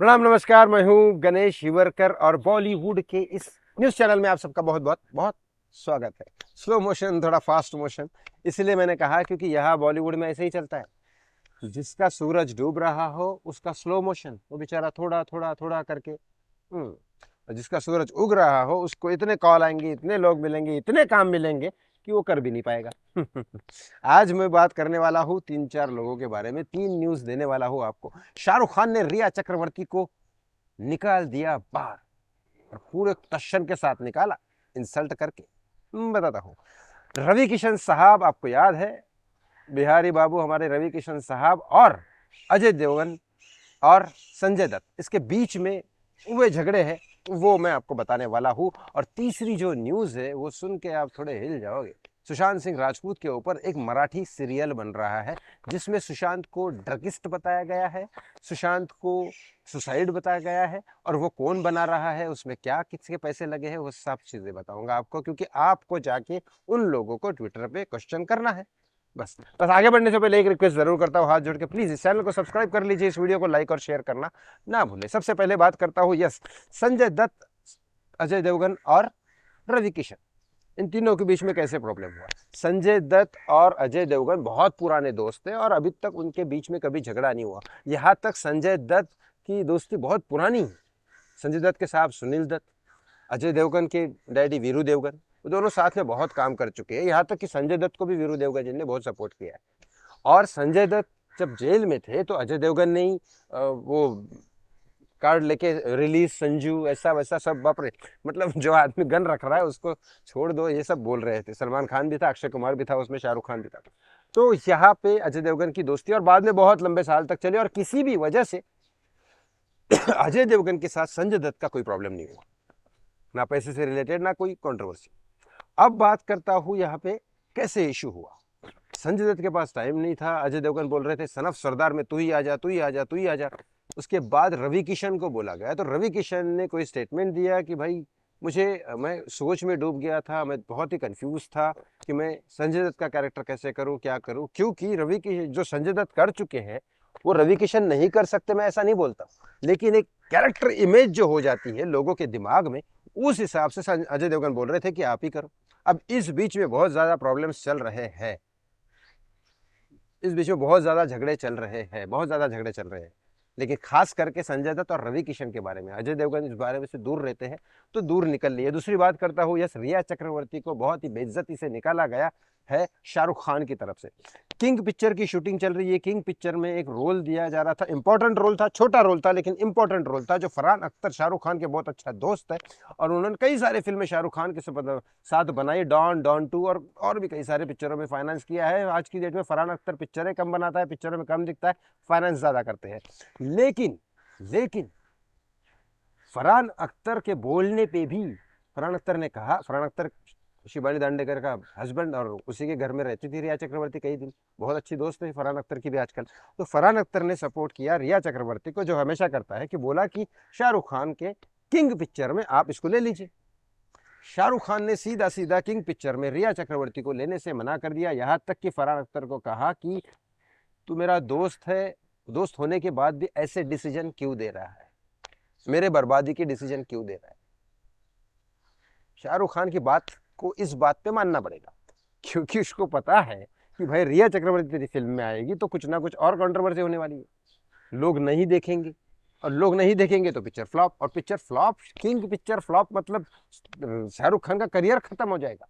प्रणाम नमस्कार। मैं हूं गणेश हिवरकर और बॉलीवुड के इस न्यूज चैनल में आप सबका बहुत बहुत बहुत स्वागत है। स्लो मोशन थोड़ा फास्ट मोशन इसलिए मैंने कहा क्योंकि यहाँ बॉलीवुड में ऐसे ही चलता है। जिसका सूरज डूब रहा हो उसका स्लो मोशन, वो बेचारा थोड़ा थोड़ा थोड़ा करके और जिसका सूरज उग रहा हो उसको इतने कॉल आएंगे, इतने लोग मिलेंगे, इतने काम मिलेंगे कि वो कर भी नहीं पाएगा। आज मैं बात करने वाला हूँ तीन चार लोगों के बारे में, तीन न्यूज देने वाला हूँ आपको। शाहरुख खान ने रिया चक्रवर्ती को निकाल दिया बाहर और पूरे टशन के साथ निकाला, इंसल्ट करके। बताता हूँ। रवि किशन साहब, आपको याद है बिहारी बाबू हमारे रवि किशन साहब और अजय देवगन और संजय दत्त, इसके बीच में हुए झगड़े हैं, वो मैं आपको बताने वाला हूँ। और तीसरी जो न्यूज़ है वो सुन के आप थोड़े हिल जाओगे। सुशांत सिंह राजपूत के ऊपर एक मराठी सीरियल बन रहा है जिसमें सुशांत को ड्रगिस्ट बताया गया है, सुशांत को सुसाइड बताया गया है, और वो कौन बना रहा है, उसमें क्या किसके पैसे लगे हैं, वो सब चीज़ें बताऊंगा आपको, क्योंकि आपको जाके उन लोगों को ट्विटर पे क्वेश्चन करना है। बस बस आगे बढ़ने से पहले एक रिक्वेस्ट जरूर करता हूँ, हाथ जोड़ के प्लीज इस चैनल को सब्सक्राइब कर लीजिए, इस वीडियो को लाइक और शेयर करना ना भूलें। सबसे पहले बात करता हूँ यस, संजय दत्त, अजय देवगन और रवि किशन, इन तीनों के बीच में कैसे प्रॉब्लम हुआ। संजय दत्त और अजय देवगन बहुत पुराने दोस्त थे और अभी तक उनके बीच में कभी झगड़ा नहीं हुआ। यहाँ तक संजय दत्त की दोस्ती बहुत पुरानी है। संजय दत्त के साहब सुनील दत्त, अजय देवगन के डैडी वीरू देवगन, वो दोनों साथ में बहुत काम कर चुके हैं। यहाँ तक कि संजय दत्त को भी वीरू देवगन जी ने बहुत सपोर्ट किया है। और संजय दत्त जब जेल में थे तो अजय देवगन ने ही वो कार्ड लेके रिलीज संजू ऐसा वैसा सब, बाप रे, मतलब जो आदमी गन रख रहा है उसको छोड़ दो, ये सब बोल रहे थे। सलमान खान भी था, अक्षय कुमार भी था उसमें, शाहरुख खान भी था। तो यहाँ पे अजय देवगन की दोस्ती और बाद में बहुत लंबे साल तक चली और किसी भी वजह से अजय देवगन के साथ संजय दत्त का कोई प्रॉब्लम नहीं हुआ, ना पैसे से रिलेटेड ना कोई कंट्रोवर्सी। अब बात करता हूँ यहाँ पे कैसे इशू हुआ। संजय दत्त के पास टाइम नहीं था, अजय देवगन बोल रहे थे सनफ सरदार में तू ही आ जा, तू ही आ जा, तू ही आ जा। उसके बाद रवि किशन को बोला गया तो रवि किशन ने कोई स्टेटमेंट दिया कि भाई मैं सोच में डूब गया था, मैं बहुत ही कंफ्यूज था कि मैं संजय दत्त का कैरेक्टर कैसे करूं, क्या करूं, क्योंकि रवि की जो संजय दत्त कर चुके हैं वो रवि किशन नहीं कर सकते, मैं ऐसा नहीं बोलता, लेकिन एक कैरेक्टर इमेज जो हो जाती है लोगों के दिमाग में, उस हिसाब से अजय देवगन बोल रहे थे कि आप ही करो। अब इस बीच में बहुत ज्यादा प्रॉब्लम्स चल रहे हैं, इस बीच में बहुत ज्यादा झगड़े चल रहे हैं, बहुत ज्यादा झगड़े चल रहे हैं, लेकिन खास करके संजय दत्त और रवि किशन के बारे में। अजय देवगन इस बारे में से दूर रहते हैं तो दूर निकल लिए। दूसरी बात करता हूँ, यस, रिया चक्रवर्ती को बहुत ही बेइज्जती से निकाला गया है शाहरुख खान की तरफ से। किंग पिक्चर की शूटिंग चल रही है, किंग पिक्चर में एक रोल दिया जा रहा था, इंपॉर्टेंट रोल था, छोटा रोल था लेकिन इंपॉर्टेंट रोल था, जो फरहान अख्तर शाहरुख खान के बहुत अच्छा दोस्त है और उन्होंने कई सारे फिल्में शाहरुख खान के साथ बनाई, डॉन, डॉन टू और भी कई सारे पिक्चरों में फाइनेंस किया है। आज की डेट में फरहान अख्तर पिक्चरें कम बनाता है, पिक्चरों में कम दिखता है, फाइनेंस ज्यादा करते हैं। लेकिन लेकिन फरहान अख्तर के बोलने पे भी, फरहान अख्तर ने कहा, फरहान अख्तर शिबानी दांडेकर का हस्बैंड और उसी के घर में रहती थी रिया चक्रवर्ती कई दिन, बहुत अच्छी दोस्त है फरहान अख्तर की भी आजकल। तो फरहान अख्तर ने सपोर्ट किया रिया चक्रवर्ती को, जो हमेशा करता है, कि बोला कि शाहरुख खान के किंग पिक्चर में आप इसको ले लीजिए। शाहरुख खान ने सीधा सीधा किंग पिक्चर में रिया चक्रवर्ती को लेने से मना कर दिया। यहाँ तक कि फरहान अख्तर को कहा कि तू मेरा दोस्त है, दोस्त होने के बाद भी ऐसे डिसीजन क्यों दे रहा है, मेरे बर्बादी की डिसीजन क्यों दे रहा है। शाहरुख खान की बात को इस बात पे मानना पड़ेगा, क्योंकि उसको पता है कि भाई रिया चक्रवर्ती तेरी फिल्म में आएगी तो कुछ ना कुछ और कंट्रोवर्सी होने वाली है, लोग नहीं देखेंगे, और लोग नहीं देखेंगे तो पिक्चर फ्लॉप, और picture flop, king picture flop मतलब शाहरुख खान का करियर खत्म हो जाएगा।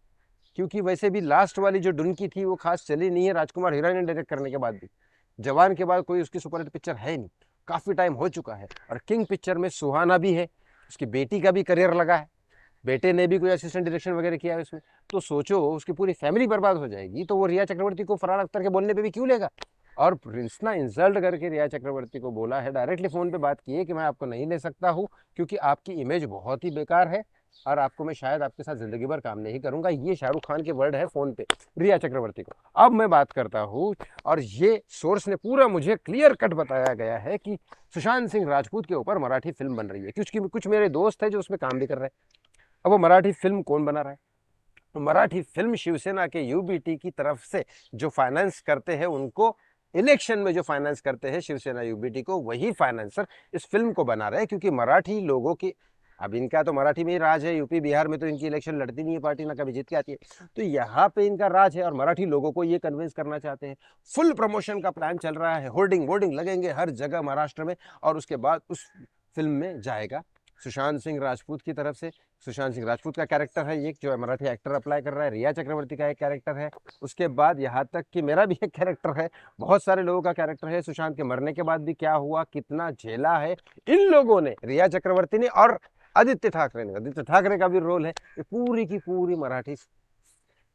क्योंकि वैसे भी लास्ट वाली जो डुनकी थी वो खास चली नहीं है, राजकुमार हीरोइन डायरेक्ट करने के बाद भी। जवान के बाद कोई उसकी सुपरहिट पिक्चर है नहीं, काफी टाइम हो चुका है। और किंग पिक्चर में सुहाना भी है, उसकी बेटी का भी करियर लगा है, बेटे ने भी कोई असिस्टेंट डायरेक्शन वगैरह किया है उसमें। तो सोचो उसकी पूरी फैमिली बर्बाद हो जाएगी, तो वो रिया चक्रवर्ती को फरहान अख्तर के बोलने पे भी क्यों लेगा। और इतना इंसल्ट करके रिया चक्रवर्ती को बोला है, डायरेक्टली फोन पे बात की है कि मैं आपको नहीं ले सकता हूँ क्योंकि आपकी इमेज बहुत ही बेकार है और आपको मैं शायद आपके साथ जिंदगी भर काम नहीं करूंगा। ये शाहरुख खान के वर्ड है फोन पे रिया चक्रवर्ती को। अब मैं बात करता हूँ, और ये सोर्स ने पूरा मुझे क्लियर कट बताया गया है कि सुशांत सिंह राजपूत के ऊपर मराठी फिल्म बन रही है, क्योंकि कुछ मेरे दोस्त है जो उसमें काम भी कर रहे हैं। अब वो मराठी फिल्म कौन बना रहा है, तो मराठी फिल्म शिवसेना के यूबीटी की तरफ से जो फाइनेंस करते हैं उनको इलेक्शन में जो फाइनेंस करते हैं शिवसेना यूबीटी को, वही फाइनेंसर इस फिल्म को बना रहे हैं, क्योंकि मराठी लोगों की, अब इनका तो मराठी में ही राज है, यूपी बिहार में तो इनकी इलेक्शन लड़ती नहीं है पार्टी, ना कभी जीत के आती है, तो यहाँ पे इनका राज है और मराठी लोगों को ये कन्विंस करना चाहते हैं। फुल प्रमोशन का प्लान चल रहा है, होर्डिंग वोर्डिंग लगेंगे हर जगह महाराष्ट्र में, और उसके बाद उस फिल्म में जाएगा सुशांत सिंह राजपूत की तरफ से, सुशांत सिंह राजपूत का कैरेक्टर है ये, जो है मराठी एक्टर अप्लाई कर रहा है, रिया चक्रवर्ती का एक कैरेक्टर है, उसके बाद यहाँ तक कि मेरा भी एक कैरेक्टर है, बहुत सारे लोगों का कैरेक्टर है। सुशांत के मरने के बाद भी क्या हुआ, कितना झेला है इन लोगों ने, रिया चक्रवर्ती ने और आदित्य ठाकरे ने, आदित्य ठाकरे का भी रोल है। ये पूरी की पूरी मराठी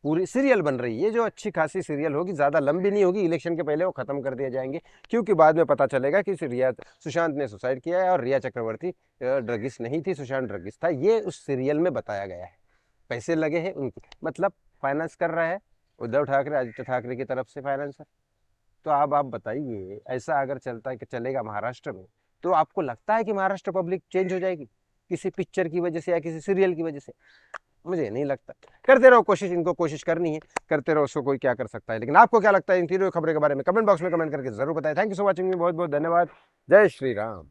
पूरी सीरियल बन रही है, जो अच्छी खासी सीरियल होगी, ज़्यादा लंबी नहीं होगी, इलेक्शन के पहले वो खत्म कर दिए जाएंगे, क्योंकि बाद में पता चलेगा कि सुशांत ने सुसाइड किया है और रिया चक्रवर्ती ड्रगिस्ट नहीं थी, सुशांत ड्रगिस्ट था। ये उस सीरियल में बताया गया है। पैसे लगे हैं उनकी, मतलब फाइनेंस कर रहा है उद्धव ठाकरे, आदित्य ठाकरे की तरफ से फाइनेंसर। तो अब आप बताइए, ऐसा अगर चलता है कि चलेगा महाराष्ट्र में, तो आपको लगता है कि महाराष्ट्र पब्लिक चेंज हो जाएगी किसी पिक्चर की वजह से या किसी सीरियल की वजह से? मुझे नहीं लगता। करते रहो कोशिश, इनको कोशिश करनी है, करते रहो, उसको कोई क्या कर सकता है। लेकिन आपको क्या लगता है इन तीनों खबरों के बारे में, कमेंट बॉक्स में कमेंट करके जरूर बताएं। थैंक यू सो वॉचिंग, बहुत बहुत धन्यवाद। जय श्री राम।